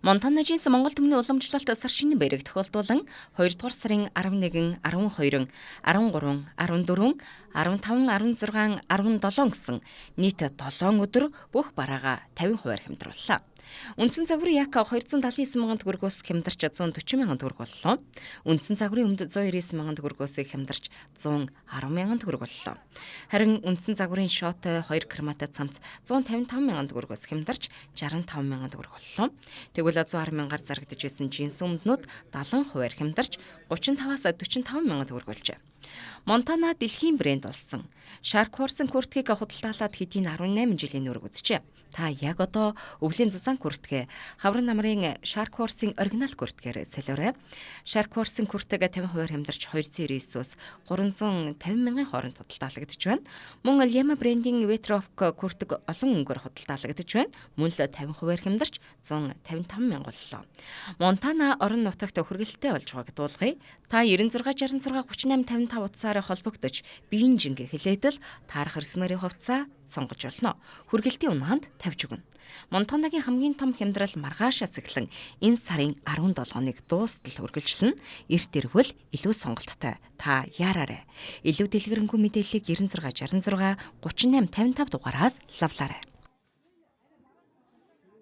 Монтана жинс Монгол түмний уламжлалт сар шинэ баярыг тохиолдуулан 2 дугаар сарын 11, 12, 13, 14, 15, 16, 17 гэсэн нийт 7 өдөр бүх бараагаа 50% хямдрууллаа. Үндсэн загварын яг 279 мянган төгрөгөөс хямдарч 140 мянган төгрөг боллоо. Үндсэн загварын өмд 199 мянган төгрөгөөс хямдарч 110 мянган төгрөг боллоо. Харин үндсэн загварын шот 2 грамматай цамц 155 мянган төгрөгөөс хямдарч 65 мянган төгрөг боллоо. Тэгвэл 110 мянгаар зарагдаж байсан джинс өмднүүд 70% хямдарч 35-аас 45 мянган төгрөг болжээ. Монтана дэлхийн брэнд болсон. Shark Horse курткийг худалдаалаад хэдийн 18 жилийн өмнө үзжээ. Та яг одоо өвлийн зузаан куртгэ хаврын намрын Shark Horse оригинал курткээр солиорой. Shark Horse куртэг 50% хямдарч 299-өөс 350 мянган хооронд худалдаалагдж байна. Мөн Llama брендийн Vetrock куртэг олон өнгөөр худалдаалагдж байна. Мөн л 50% хямдарч 155 мянга боллоо. Монтана орон нутагт хүргэлттэй болж байгааг дуулгая. Та 96 66 38 55 утсаараа холбогдож биеийн жингээ хэлээдэл таарах эрсмэрийн хувцас сонгож болно. Хүргэлтийн унаанд тавьж өгнө. Монтанагийн хамгийн том хямдрал маргаашаас эхлэн энэ сарын 17-ныг дуустал үргэлжлэнэ. Эрт ирвэл илүү сонголттой. Та яараарай. Илүү дэлгэрэнгүй мэдээллийг 96 66 38 55 дугаараас лавлаарай.